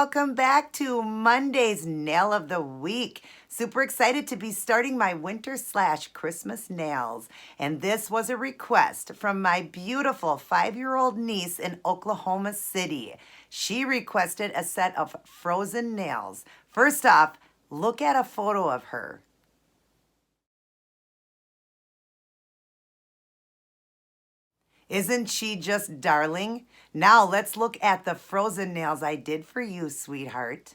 welcome back to Monday's Nail of the Week. Super excited to be starting my winter/Christmas nails. And this was a request from my beautiful 5-year-old niece in Oklahoma City. She requested a set of frozen nails. First off, look at a photo of her. Isn't she just darling? Now let's look at the frozen nails I did for you, sweetheart.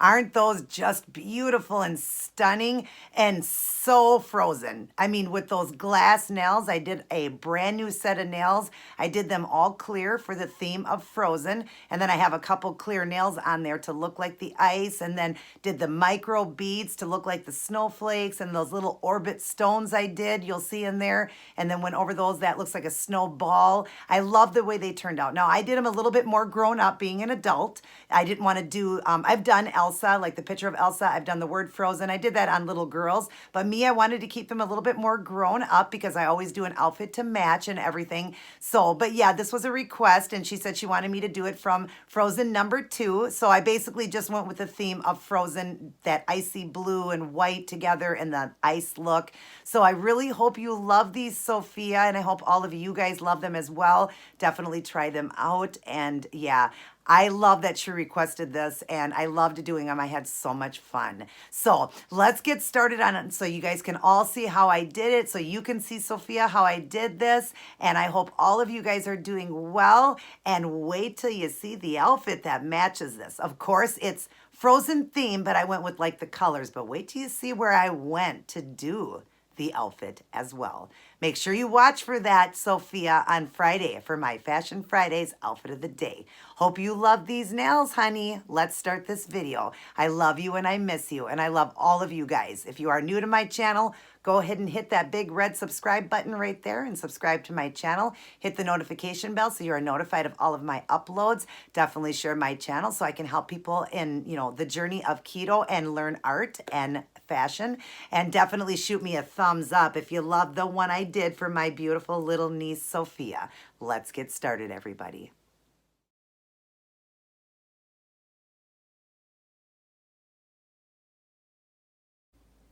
Aren't those just beautiful and stunning and so frozen? I mean, with those glass nails, I did a brand new set of nails. I did them all clear for the theme of frozen. And then I have a couple clear nails on there to look like the ice. And then did the micro beads to look like the snowflakes and those little orbit stones I did, you'll see in there. And then went over those, that looks like a snowball. I love the way they turned out. Now, I did them a little bit more grown up being an adult. I didn't want to do, I've done Elsa, like the picture of Elsa. I've done the word frozen. I did that on little girls. But me, I wanted to keep them a little bit more grown up because I always do an outfit to match and everything. So, but yeah, this was a request and she said she wanted me to do it from Frozen #2. So I basically just went with the theme of Frozen, that icy blue and white together and the ice look. So I really hope you love these, Sophia, and I hope all of you guys love them as well. Definitely try them out. And yeah, I love that she requested this and I loved doing them. I had so much fun. So let's get started on it so you guys can all see how I did it. So you can see, Sophia, how I did this. And I hope all of you guys are doing well. And wait till you see the outfit that matches this. Of course, it's Frozen theme, but I went with like the colors. But wait till you see where I went to do the outfit as well. Make sure you watch for that, Sophia, on Friday for my Fashion Fridays outfit of the day. Hope you love these nails, honey. Let's start this video. I love you and I miss you, and I love all of you guys. If you are new to my channel, go ahead and hit that big red subscribe button right there and subscribe to my channel. Hit the notification bell so you are notified of all of my uploads. Definitely share my channel so I can help people in, the journey of keto and learn art and fashion. And definitely shoot me a thumbs up if you love the one I did for my beautiful little niece, Sophia. Let's get started, everybody.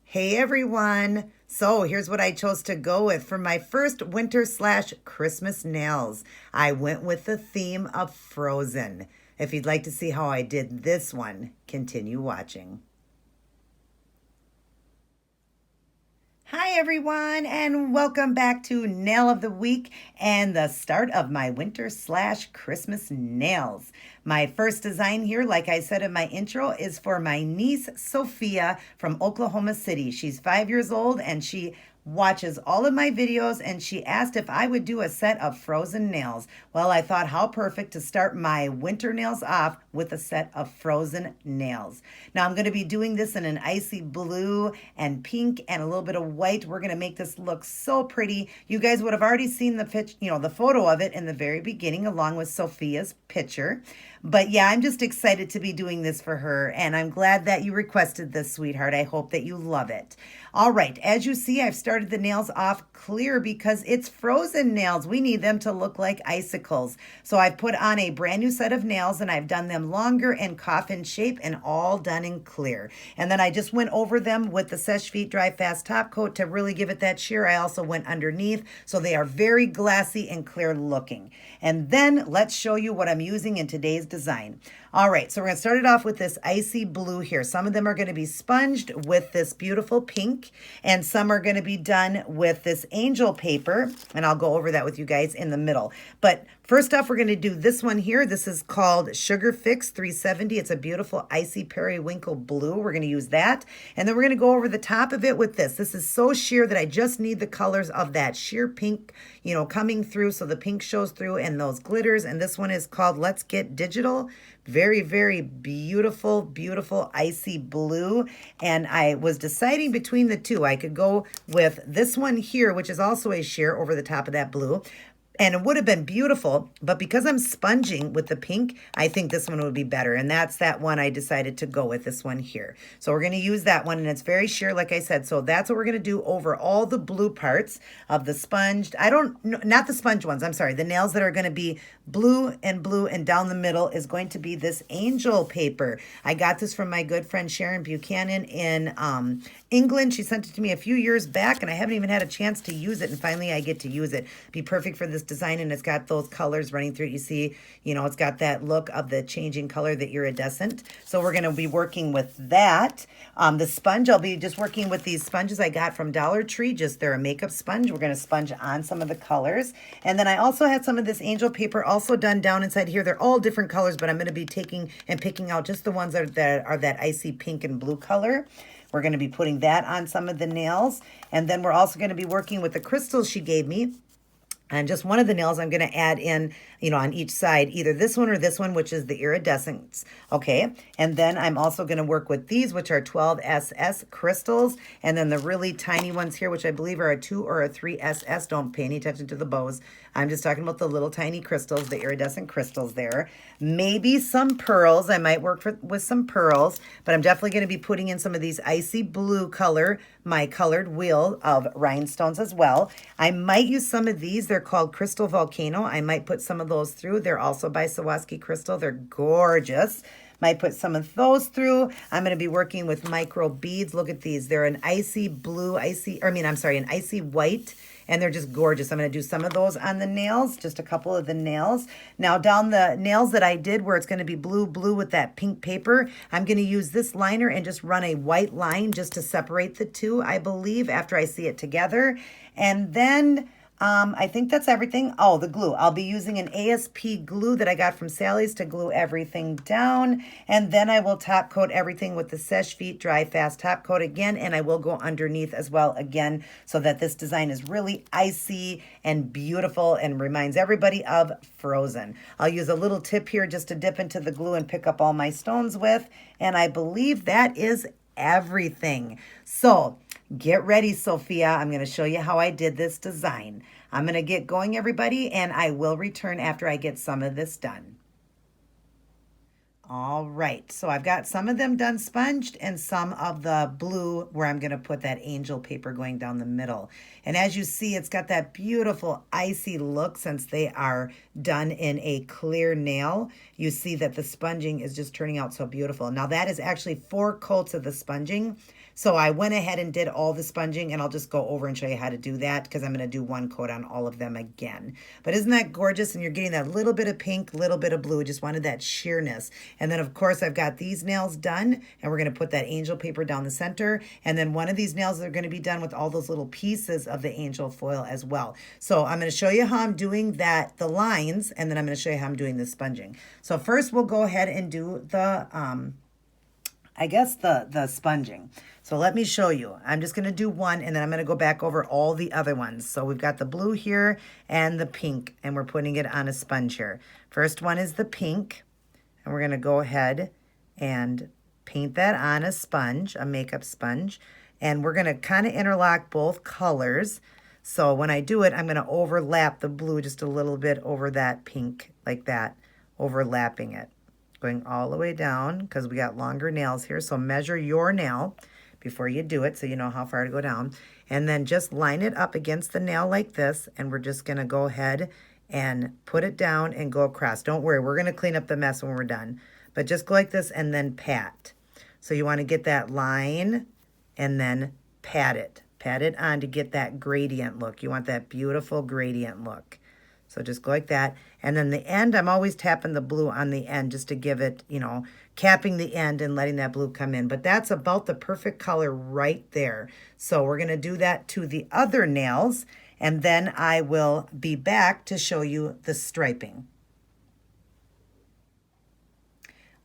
Hey everyone! So here's what I chose to go with for my first winter/Christmas nails. I went with the theme of Frozen. If you'd like to see how I did this one, continue watching. Hi everyone, and welcome back to Nail of the Week and the start of my winter/Christmas nails. My first design here, like I said in my intro, is for my niece Sophia from Oklahoma City. She's 5 years old and she watches all of my videos, and she asked if I would do a set of frozen nails. Well, I thought how perfect to start my winter nails off with a set of frozen nails. Now I'm going to be doing this in an icy blue and pink and a little bit of white. We're going to make this look so pretty. You guys would have already seen the the photo of it in the very beginning along with Sophia's picture. But yeah, I'm just excited to be doing this for her, and I'm glad that you requested this, sweetheart. I hope that you love it. All right, as you see, I've started the nails off clear because it's frozen nails. We need them to look like icicles. So I've put on a brand new set of nails, and I've done them longer and coffin shape and all done in clear. And then I just went over them with the Seche Vite Dry Fast Top Coat to really give it that sheer. I also went underneath, so they are very glassy and clear looking. And then let's show you what I'm using in today's design. All right, so we're going to start it off with this icy blue here. Some of them are going to be sponged with this beautiful pink, and some are going to be done with this angel paper, and I'll go over that with you guys in the middle. But first off, we're going to do this one here. This is called Sugar Fix 370. It's a beautiful icy periwinkle blue. We're going to use that, and then we're going to go over the top of it with this. This is so sheer that I just need the colors of that sheer pink, coming through, so the pink shows through, and those glitters. And this one is called Let's Get Digital. Very, very beautiful, beautiful icy blue. And I was deciding between the two. I could go with this one here, which is also a sheer over the top of that blue. And it would have been beautiful, but because I'm sponging with the pink, I think this one would be better. And that's that one I decided to go with, this one here. So we're going to use that one, and it's very sheer, like I said. So that's what we're going to do over all the blue parts of the sponge. I don't, not the sponge ones, I'm sorry. The nails that are going to be blue, and down the middle is going to be this angel paper. I got this from my good friend Sharon Buchanan in England. She sent it to me a few years back, and I haven't even had a chance to use it, and finally I get to use it. Be perfect for this design, and it's got those colors running through it. You see, you know, it's got that look of the changing color, the iridescent. So we're going to be working with that. The sponge, I'll be just working with these sponges I got from Dollar Tree. Just they're a makeup sponge. We're going to sponge on some of the colors. And then I also had some of this angel paper also done down inside here. They're all different colors, but I'm going to be taking and picking out just the ones that are that icy pink and blue color. We're going to be putting that on some of the nails. And then we're also going to be working with the crystals she gave me. And just one of the nails I'm going to add in, you know, on each side, either this one or this one, which is the iridescence. Okay. And then I'm also going to work with these, which are 12SS crystals. And then the really tiny ones here, which I believe are a 2 or a 3SS. Don't pay any attention to the bows. I'm just talking about the little tiny crystals, the iridescent crystals there. Maybe some pearls. I might work with some pearls, but I'm definitely going to be putting in some of these icy blue color, my colored wheel of rhinestones as well. I might use some of these. They're called Crystal Volcano. I might put some of those through. They're also by Swarovski Crystal. They're gorgeous. Might put some of those through. I'm going to be working with micro beads. Look at these. They're an icy blue, an icy white, and they're just gorgeous. I'm going to do some of those on the nails, just a couple of the nails. Now down the nails that I did where it's going to be blue with that pink paper, I'm going to use this liner and just run a white line just to separate the two, I believe, after I see it together. And then I think that's everything. Oh, the glue. I'll be using an ASP glue that I got from Sally's to glue everything down. And then I will top coat everything with the Seche Vite Dry Fast Top Coat again. And I will go underneath as well again so that this design is really icy and beautiful and reminds everybody of Frozen. I'll use a little tip here just to dip into the glue and pick up all my stones with. And I believe that is everything. So get ready, Sophia. I'm going to show you how I did this design. I'm going to get going, everybody, and I will return after I get some of this done. All right, so I've got some of them done sponged and some of the blue where I'm going to put that angel paper going down the middle. And as you see, it's got that beautiful icy look since they are done in a clear nail. You see that the sponging is just turning out so beautiful. Now that is actually 4 coats of the sponging. So I went ahead and did all the sponging, and I'll just go over and show you how to do that because I'm going to do 1 coat on all of them again. But isn't that gorgeous? And you're getting that little bit of pink, little bit of blue. Just wanted that sheerness. And then, of course, I've got these nails done, and we're going to put that angel paper down the center. And then one of these nails are going to be done with all those little pieces of the angel foil as well. So I'm going to show you how I'm doing that, the lines, and then I'm going to show you how I'm doing the sponging. So first, we'll go ahead and do the, the sponging. So let me show you. I'm just going to do one, and then I'm going to go back over all the other ones. So we've got the blue here and the pink, and we're putting it on a sponge here. First one is the pink, and we're going to go ahead and paint that on a sponge, a makeup sponge, and we're going to kind of interlock both colors. So when I do it, I'm going to overlap the blue just a little bit over that pink, like that, overlapping it. Going all the way down because we got longer nails here. So measure your nail before you do it so you know how far to go down. And then just line it up against the nail like this, and we're just going to go ahead and put it down and go across. Don't worry, we're going to clean up the mess when we're done. But just go like this and then pat. So you want to get that line and then pat it. Pat it on to get that gradient look. You want that beautiful gradient look. So just go like that. And then the end, I'm always tapping the blue on the end just to give it, you know, capping the end and letting that blue come in. But that's about the perfect color right there. So we're going to do that to the other nails. And then I will be back to show you the striping.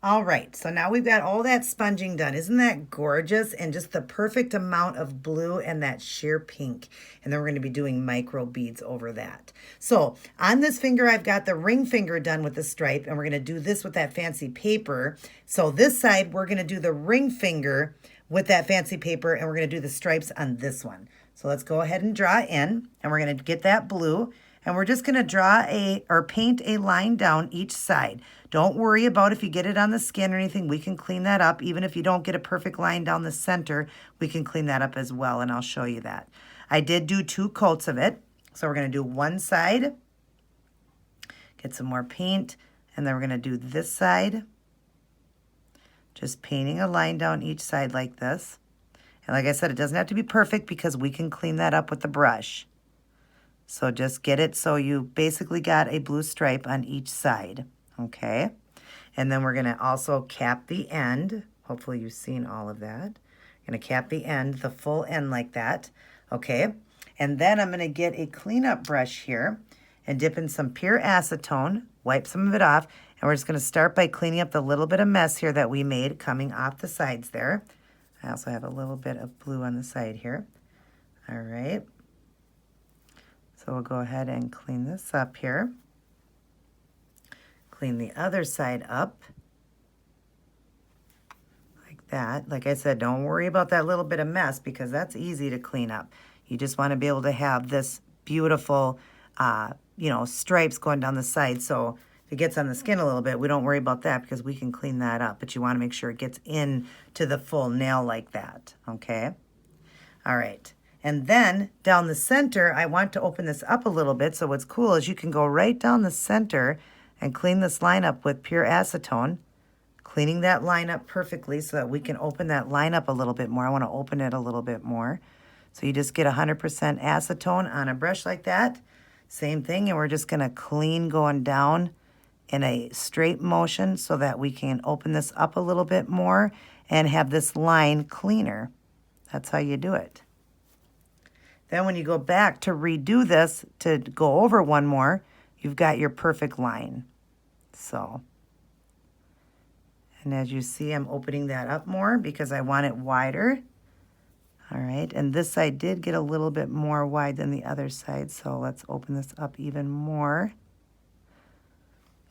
All right, so now we've got all that sponging done. Isn't that gorgeous? And just the perfect amount of blue and that sheer pink. And then we're going to be doing micro beads over that. So on this finger, I've got the ring finger done with the stripe, and we're going to do this with that fancy paper. So this side, we're going to do the ring finger with that fancy paper, and we're going to do the stripes on this one. So let's go ahead and draw in, and we're going to get that blue, And we're just going to draw or paint a line down each side. Don't worry about if you get it on the skin or anything. We can clean that up. Even if you don't get a perfect line down the center, we can clean that up as well, and I'll show you that. I did do 2 coats of it. So we're going to do one side, get some more paint, and then we're going to do this side. Just painting a line down each side like this. And like I said, it doesn't have to be perfect because we can clean that up with the brush. So just get it so you basically got a blue stripe on each side, okay? And then we're going to also cap the end. Hopefully you've seen all of that. I'm going to cap the end, the full end like that, okay? And then I'm going to get a cleanup brush here and dip in some pure acetone, wipe some of it off, and we're just going to start by cleaning up the little bit of mess here that we made coming off the sides there. I also have a little bit of blue on the side here. All right. So we'll go ahead and clean this up here. Clean the other side up. Like that. Like I said, don't worry about that little bit of mess because that's easy to clean up. You just want to be able to have this beautiful, stripes going down the side. So if it gets on the skin a little bit, we don't worry about that because we can clean that up. But you want to make sure it gets into the full nail like that. Okay? All right. And then down the center, I want to open this up a little bit. So what's cool is you can go right down the center and clean this line up with pure acetone. Cleaning that line up perfectly so that we can open that line up a little bit more. I want to open it a little bit more. So you just get 100% acetone on a brush like that. Same thing, and we're just going to clean going down in a straight motion so that we can open this up a little bit more and have this line cleaner. That's how you do it. Then when you go back to redo this, to go over one more, you've got your perfect line. So, and as you see, I'm opening that up more because I want it wider. All right, and this side did get a little bit more wide than the other side, so let's open this up even more.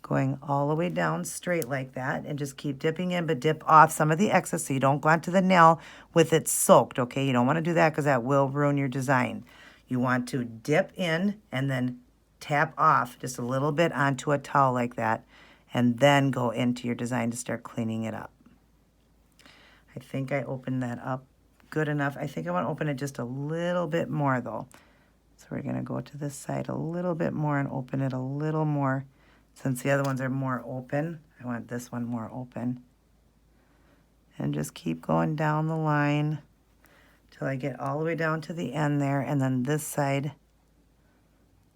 Going all the way down straight like that, and just keep dipping in, but dip off some of the excess so you don't go onto the nail with it soaked, okay? You don't want to do that because that will ruin your design. You want to dip in and then tap off just a little bit onto a towel like that, and then go into your design to start cleaning it up. I think I opened that up good enough. I think I want to open it just a little bit more though. So we're going to go to this side a little bit more and open it a little more. Since the other ones are more open, I want this one more open. And just keep going down the line till I get all the way down to the end there. And then this side,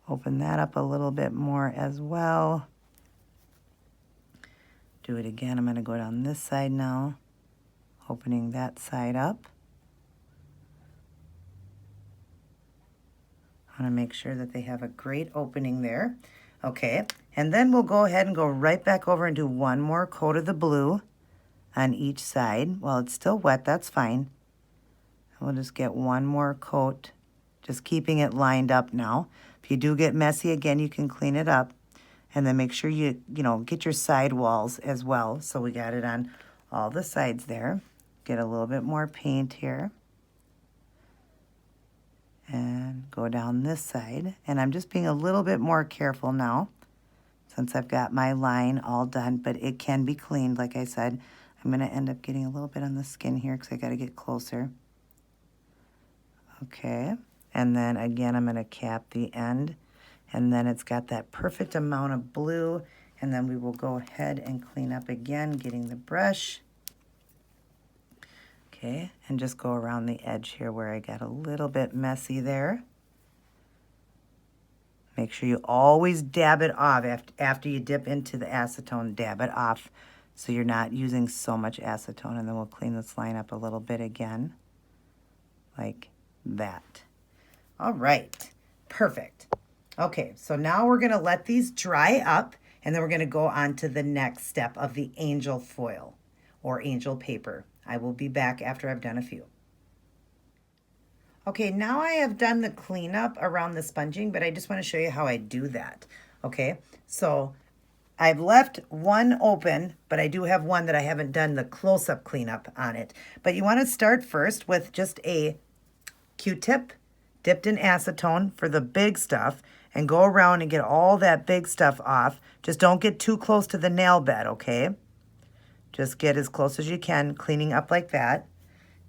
open that up a little bit more as well. Do it again. I'm going to go down this side now, opening that side up. I want to make sure that they have a great opening there. Okay, and then we'll go ahead and go right back over and do one more coat of the blue on each side. While it's still wet, that's fine. We'll just get one more coat, just keeping it lined up now. If you do get messy again, you can clean it up. And then make sure you get your side walls as well. So we got it on all the sides there. Get a little bit more paint here. And go down this side. And I'm just being a little bit more careful now since I've got my line all done, but it can be cleaned. Like I said, I'm going to end up getting a little bit on the skin here because I got to get closer. Okay, and then again, I'm going to cap the end, and then it's got that perfect amount of blue, and then we will go ahead and clean up again, getting the brush. Okay, and just go around the edge here where I got a little bit messy there. Make sure you always dab it off after you dip into the acetone, dab it off so you're not using so much acetone. And then we'll clean this line up a little bit again, like that. All right, perfect. Okay, so now we're gonna let these dry up and then we're gonna go on to the next step of the angel foil or angel paper. I will be back after I've done a few. Okay, now I have done the cleanup around the sponging, but I just want to show you how I do that. Okay, so I've left one open, but I do have one that I haven't done the close-up cleanup on it. But you want to start first with just a Q-tip dipped in acetone for the big stuff, and go around and get all that big stuff off. Just don't get too close to the nail bed, okay? Just get as close as you can, cleaning up like that.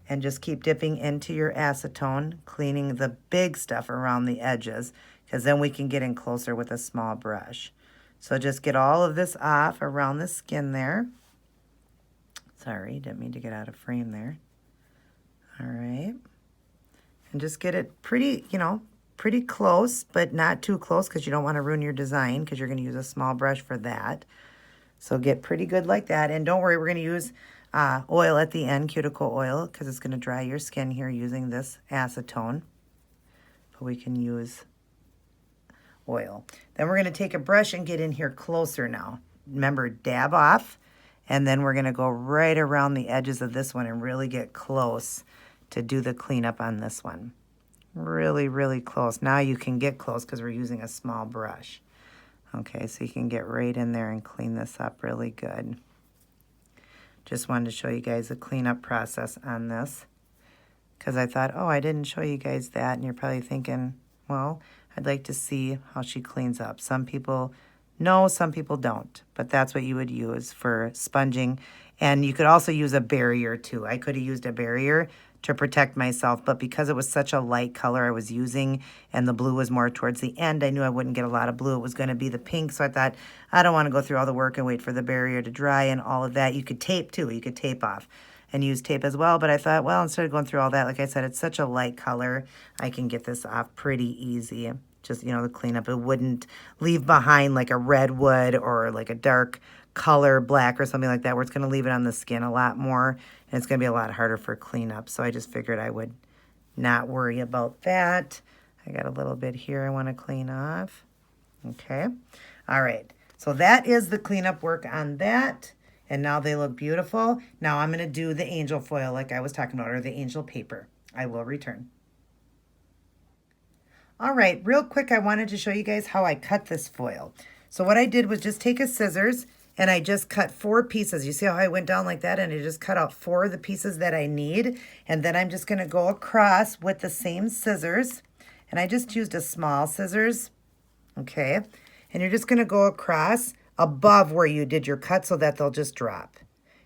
And just keep dipping into your acetone, cleaning the big stuff around the edges, because then we can get in closer with a small brush. So just get all of this off around the skin there. Sorry, didn't mean to get out of frame there. All right. And just get it pretty, you know, pretty close, but not too close because you don't want to ruin your design because you're going to use a small brush for that. So get pretty good like that. And don't worry, we're going to use oil at the end, cuticle oil, because it's going to dry your skin here using this acetone. But we can use oil. Then we're going to take a brush and get in here closer now. Remember, dab off, and then we're going to go right around the edges of this one and really get close to do the cleanup on this one. Really, really close. Now you can get close because we're using a small brush. Okay, so you can get right in there and clean this up really good. Just wanted to show you guys the cleanup process on this because I thought, oh, I didn't show you guys that. And you're probably thinking, well, I'd like to see how she cleans up. Some people know, some people don't, but that's what you would use for sponging. And you could also use a barrier too. I could have used a barrier to protect myself, but because it was such a light color I was using and the blue was more towards the end, I knew I wouldn't get a lot of blue. It was going to be the pink, so I thought, I don't want to go through all the work and wait for the barrier to dry and all of that. You could tape too. You could tape off and use tape as well, but I thought, well, instead of going through all that, like I said, it's such a light color, I can get this off pretty easy. Just, you know, the cleanup. It wouldn't leave behind like a red wood or like a dark color, black or something like that, where it's going to leave it on the skin a lot more, and it's going to be a lot harder for cleanup. So I just figured I would not worry about that. I got a little bit here I want to clean off. Okay. All right. So that is the cleanup work on that. And now they look beautiful. Now I'm going to do the angel foil like I was talking about, or the angel paper. I will return. All right, real quick, I wanted to show you guys how I cut this foil. So what I did was just take a scissors and I just cut 4 pieces. You see how I went down like that, and I just cut out 4 of the pieces that I need. And then I'm just gonna go across with the same scissors. And I just used a small scissors, okay? And you're just gonna go across above where you did your cut so that they'll just drop.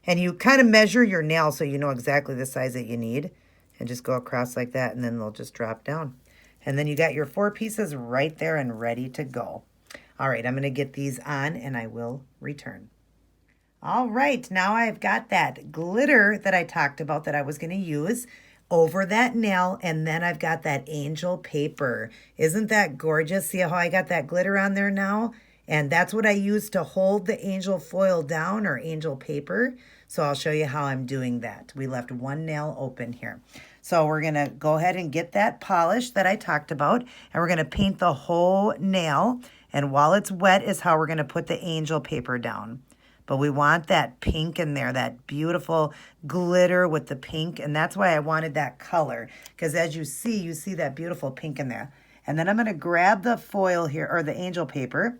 And you kind of measure your nail so you know exactly the size that you need. And just go across like that, and then they'll just drop down. And then you got your 4 pieces right there and ready to go. All right, I'm going to get these on and I will return. All right, now I've got that glitter that I talked about that I was going to use over that nail, and then I've got that angel paper. Isn't that gorgeous? See how I got that glitter on there now? And that's what I use to hold the angel foil down, or angel paper. So I'll show you how I'm doing that. We left one nail open here. So we're going to go ahead and get that polish that I talked about, and we're going to paint the whole nail. And while it's wet is how we're going to put the angel paper down. But we want that pink in there, that beautiful glitter with the pink. And that's why I wanted that color, because as you see that beautiful pink in there. And then I'm going to grab the foil here, or the angel paper,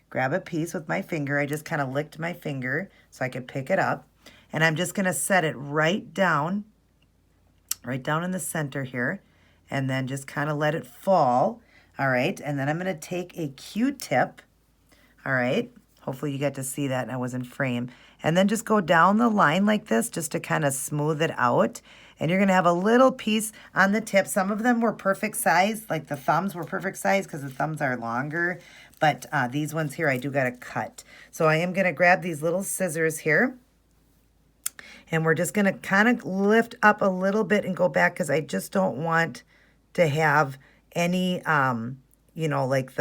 grab a piece with my finger. I just kind of licked my finger so I could pick it up. And I'm just going to set it right down in the center here, and then just kind of let it fall. All right, and then I'm going to take a Q-tip. All right, hopefully you got to see that and I was in frame. And then just go down the line like this just to kind of smooth it out. And you're going to have a little piece on the tip. Some of them were perfect size, like the thumbs were perfect size because the thumbs are longer. But these ones here I do got to cut. So I am going to grab these little scissors here. And we're just going to kind of lift up a little bit and go back because I just don't want to have any, you know, like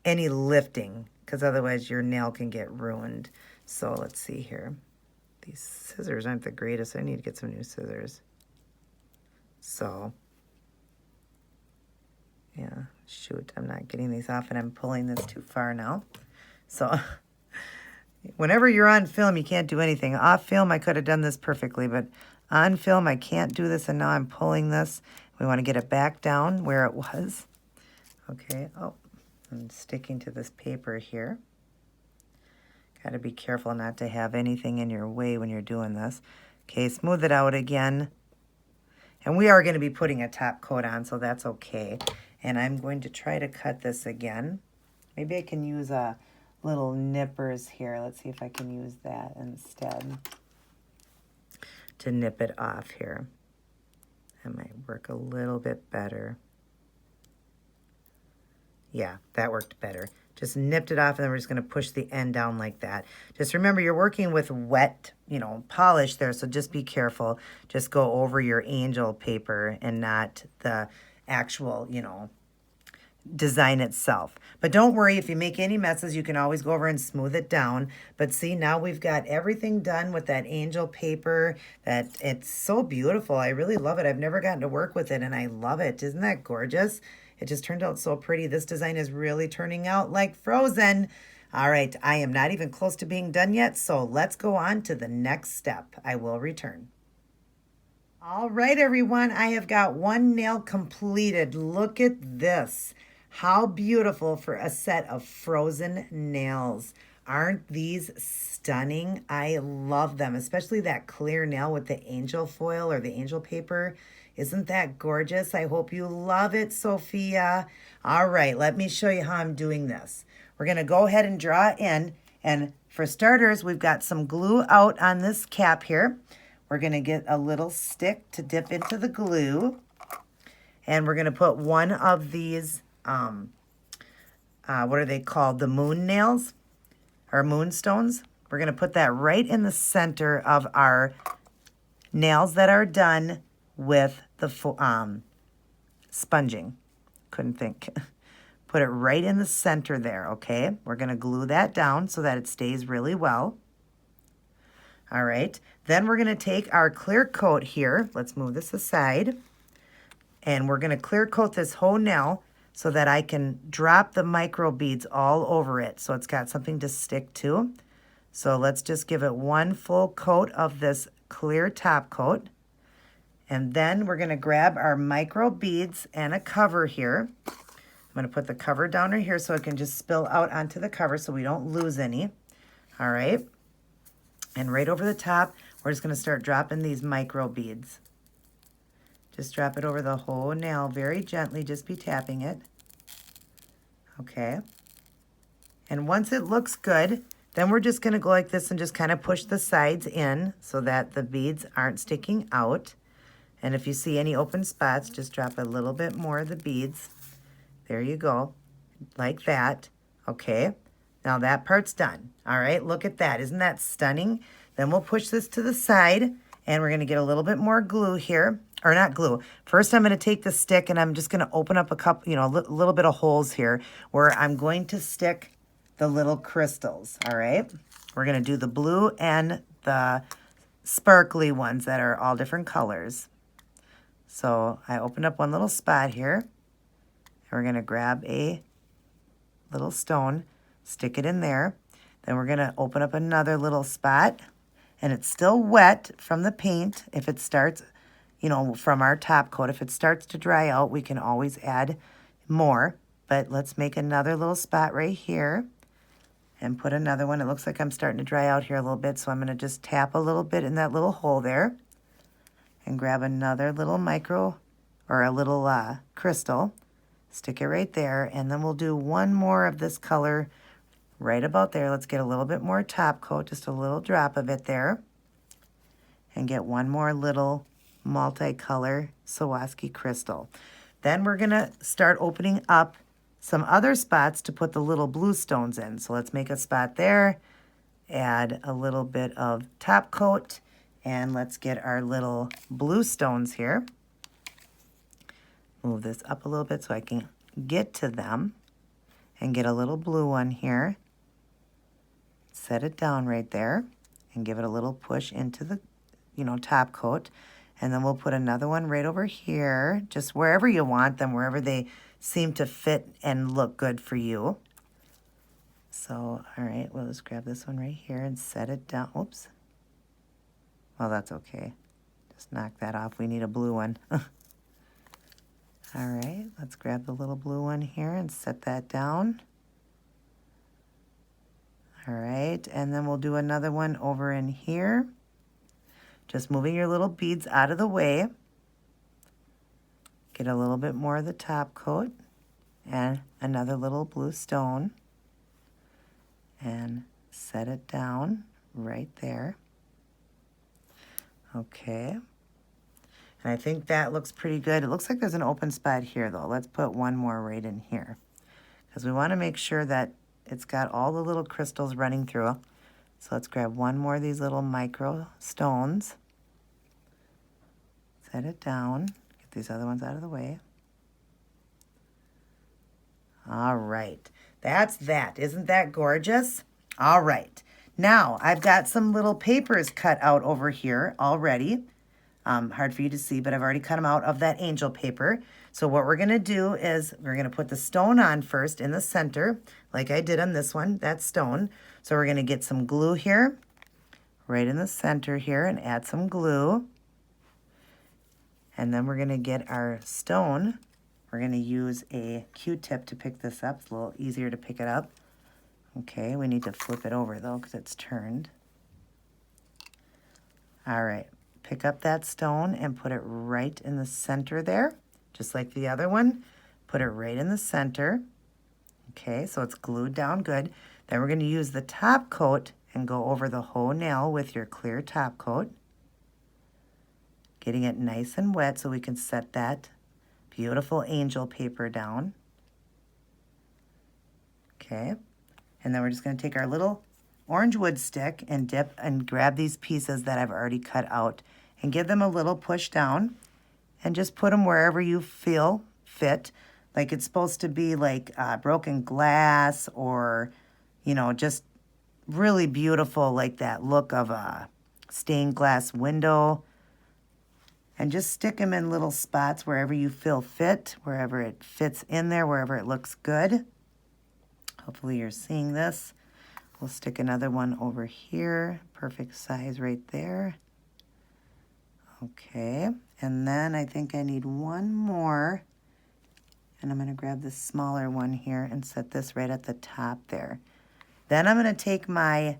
any lifting, because otherwise your nail can get ruined. So let's see here. These scissors aren't the greatest. I need to get some new scissors. So, yeah, shoot, I'm not getting these off and I'm pulling this too far now. So whenever you're on film, you can't do anything. Off film, I could have done this perfectly, but on film, I can't do this, and now I'm pulling this. We want to get it back down where it was. Okay, oh, I'm sticking to this paper here. Got to be careful not to have anything in your way when you're doing this. Okay, smooth it out again. And we are going to be putting a top coat on, so that's okay. And I'm going to try to cut this again. Maybe I can use a little nippers here. Let's see if I can use that instead to nip it off here. That might work a little bit better. Yeah, that worked better. Just nipped it off, and then we're just going to push the end down like that. Just remember, you're working with wet, polish there, so just be careful. Just go over your angel paper and not the actual, design itself. But don't worry, if you make any messes, you can always go over and smooth it down. But see, now we've got everything done with that angel paper. That it's so beautiful. I really love it. I've never gotten to work with it, and I love it. Isn't that gorgeous? It just turned out so pretty. This design is really turning out like Frozen. All right, I am not even close to being done yet, so let's go on to the next step. I will return. All right, everyone, I have got one nail completed. Look at this. How beautiful for a set of Frozen nails. Aren't these stunning? I love them, especially that clear nail with the angel foil or the angel paper. Isn't that gorgeous? I hope you love it, Sophia. All right, let me show you how I'm doing this. We're going to go ahead and draw in. And for starters, we've got some glue out on this cap here. We're going to get a little stick to dip into the glue. And we're going to put one of these, what are they called? The moon nails or moonstones. We're going to put that right in the center of our nails that are done with the sponging. Couldn't think. Put it right in the center there, okay? We're going to glue that down so that it stays really well. All right. Then we're going to take our clear coat here. Let's move this aside. And we're going to clear coat this whole nail so that I can drop the micro beads all over it so it's got something to stick to. So let's just give it one full coat of this clear top coat. And then we're going to grab our micro beads and a cover here. I'm going to put the cover down right here so it can just spill out onto the cover so we don't lose any. All right. And right over the top, we're just going to start dropping these micro beads. Just drop it over the whole nail very gently. Just be tapping it. Okay. And once it looks good, then we're just going to go like this and just kind of push the sides in so that the beads aren't sticking out. And if you see any open spots, just drop a little bit more of the beads. There you go. Like that. Okay. Now that part's done. All right, look at that. Isn't that stunning? Then we'll push this to the side, and we're going to get a little bit more glue here. Or not glue. First, I'm going to take the stick, and I'm just going to open up a couple, a little bit of holes here where I'm going to stick the little crystals. All right? We're going to do the blue and the sparkly ones that are all different colors. So I opened up one little spot here, and we're going to grab a little stone, stick it in there. Then we're going to open up another little spot, and it's still wet from the paint. If it starts, from our top coat, if it starts to dry out, we can always add more. But let's make another little spot right here and put another one. It looks like I'm starting to dry out here a little bit, so I'm going to just tap a little bit in that little hole there and grab another little micro or a little crystal. Stick it right there, and then we'll do one more of this color right about there. Let's get a little bit more top coat, just a little drop of it there, and get one more little multicolor Swarovski crystal. Then we're going to start opening up some other spots to put the little blue stones in. So let's make a spot there, add a little bit of top coat, and let's get our little blue stones here. Move this up a little bit so I can get to them and get a little blue one here. Set it down right there and give it a little push into the, top coat. And then we'll put another one right over here, just wherever you want them, wherever they seem to fit and look good for you. So, all right, we'll just grab this one right here and set it down. Oops. Well, that's okay. Just knock that off. We need a blue one. All right, let's grab the little blue one here and set that down. All right, and then we'll do another one over in here. Just moving your little beads out of the way. Get a little bit more of the top coat. and another little blue stone and set it down right there. Okay. And I think that looks pretty good. It looks like there's an open spot here though. Let's put one more right in here because we want to make sure that it's got all the little crystals running through. So let's grab one more of these little micro stones. Set it down. Get these other ones out of the way. All right. That's that. Isn't that gorgeous? All right. Now, I've got some little papers cut out over here already. Hard for you to see, but I've already cut them out of that angel paper. So what we're going to do is we're going to put the stone on first in the center, like I did on this one, that stone. So we're going to get some glue here, right in the center here, and add some glue. And then we're going to get our stone. We're going to use a Q-tip to pick this up. It's a little easier to pick it up. Okay, we need to flip it over though because it's turned. All right, pick up that stone and put it right in the center there, just like the other one. Put it right in the center. Okay, so it's glued down good. Then we're going to use the top coat and go over the whole nail with your clear top coat. Getting it nice and wet so we can set that beautiful angel paper down. Okay, and then we're just going to take our little orange wood stick and dip and grab these pieces that I've already cut out and give them a little push down and just put them wherever you feel fit. Like it's supposed to be like broken glass or, you know, just really beautiful, like that look of a stained glass window. And just stick them in little spots wherever you feel fit, wherever it fits in there, wherever it looks good. Hopefully you're seeing this. We'll stick another one over here. Perfect size right there. Okay, and then I think I need one more. And I'm going to grab this smaller one here and set this right at the top there. Then I'm going to take my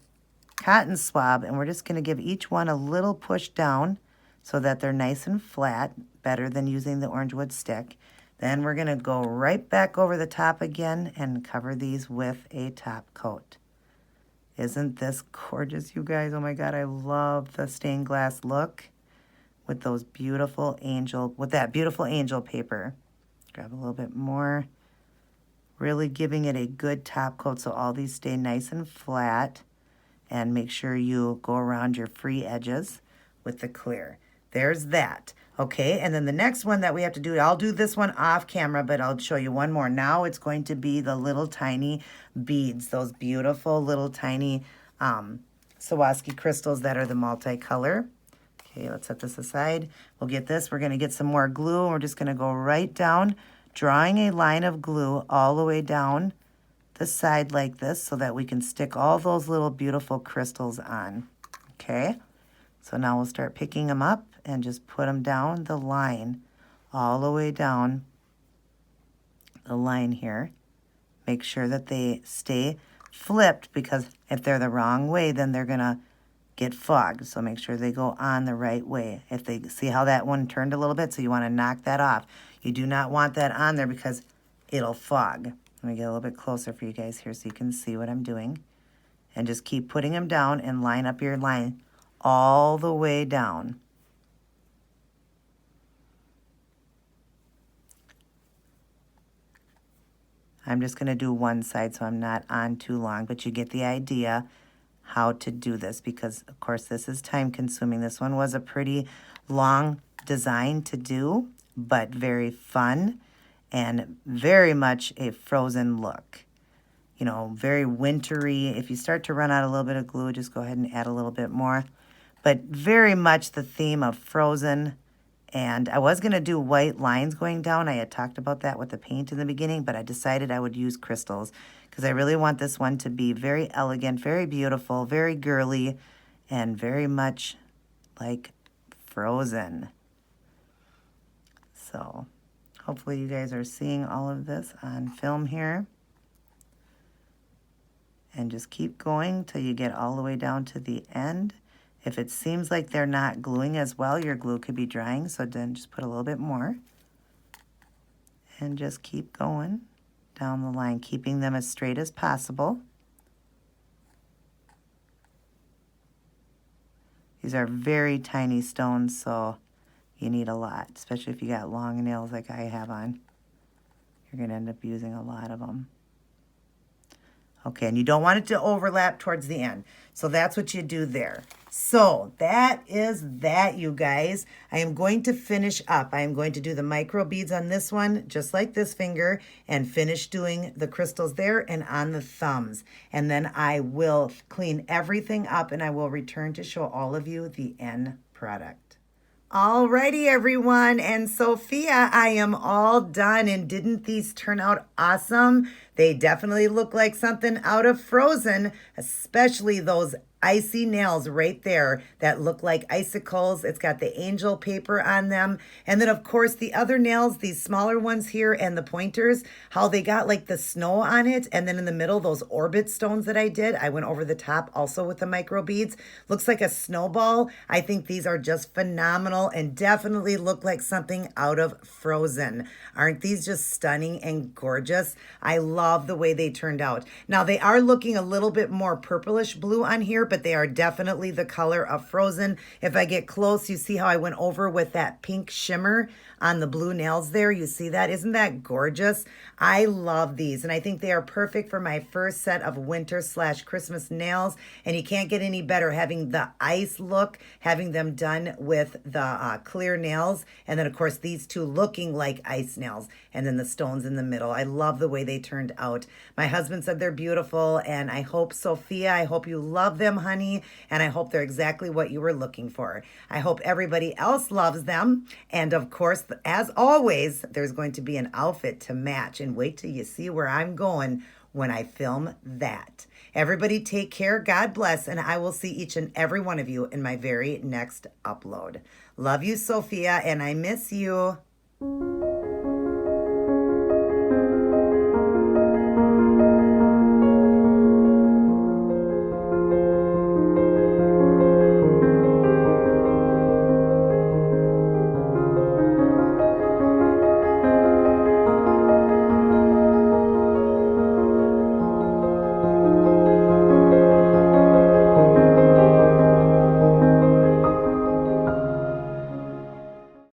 cotton swab and we're just going to give each one a little push down so that they're nice and flat, better than using the orange wood stick. Then we're going to go right back over the top again and cover these with a top coat. Isn't this gorgeous, you guys? Oh my God, I love the stained glass look with those beautiful angel, with that beautiful angel paper. Grab a little bit more. Really giving it a good top coat so all these stay nice and flat. And make sure you go around your free edges with the clear. There's that. Okay, and then the next one that we have to do, I'll do this one off camera, but I'll show you one more. Now it's going to be the little tiny beads, those beautiful little tiny Swarovski crystals that are the multicolor. Okay, let's set this aside. We'll get this. We're going to get some more glue. And we're just going to go right down, drawing a line of glue all the way down the side like this so that we can stick all those little beautiful crystals on. Okay, so now we'll start picking them up and just put them down the line, all the way down the line here. Make sure that they stay flipped because if they're the wrong way, then they're going to get fogged. So make sure they go on the right way. If they see how that one turned a little bit, so you want to knock that off. You do not want that on there because it'll fog. Let me get a little bit closer for you guys here so you can see what I'm doing. And just keep putting them down and line up your line all the way down. I'm just going to do one side so I'm not on too long, but you get the idea how to do this because, of course, this is time consuming. This one was a pretty long design to do, but very fun and very much a frozen look. You know, very wintry. If you start to run out a little bit of glue, just go ahead and add a little bit more. But very much the theme of frozen. And I was going to do white lines going down. I had talked about that with the paint in the beginning, but I decided I would use crystals because I really want this one to be very elegant, very beautiful, very girly, and very much like frozen. So hopefully you guys are seeing all of this on film here. And just keep going till you get all the way down to the end. If it seems like they're not gluing as well, your glue could be drying, so then just put a little bit more. And just keep going. down the line, keeping them as straight as possible. These are very tiny stones, so you need a lot, especially if you got long nails like I have on. You're going to end up using a lot of them. Okay, and you don't want it to overlap towards the end. So that's what you do there. So that is that, you guys. I am going to finish up. I am going to do the micro beads on this one, just like this finger, and finish doing the crystals there and on the thumbs. And then I will clean everything up and I will return to show all of you the end product. Alrighty, everyone, and Sophia, I am all done, and didn't these turn out awesome? They definitely look like something out of Frozen, especially those icy nails right there that look like icicles. It's got the angel paper on them. And then, of course, the other nails, these smaller ones here and the pointers, how they got like the snow on it. And then in the middle, those orbit stones that I did, I went over the top also with the micro beads. Looks like a snowball. I think these are just phenomenal and definitely look like something out of Frozen. Aren't these just stunning and gorgeous? I love the way they turned out. Now, they are looking a little bit more purplish blue on here, but they are definitely the color of Frozen. If I get close, you see how I went over with that pink shimmer on the blue nails there. You see that? Isn't that gorgeous? I love these, and I think they are perfect for my first set of winter/Christmas nails, and you can't get any better having the ice look, having them done with the clear nails, and then, of course, these two looking like ice nails, and then the stones in the middle. I love the way they turned out. My husband said they're beautiful, and I hope, Sophia, I hope you love them, honey, and I hope they're exactly what you were looking for. I hope everybody else loves them, and of course, as always, there's going to be an outfit to match, and wait till you see where I'm going when I film that. Everybody take care, God bless, and I will see each and every one of you in my very next upload. Love you, Sophia, and I miss you.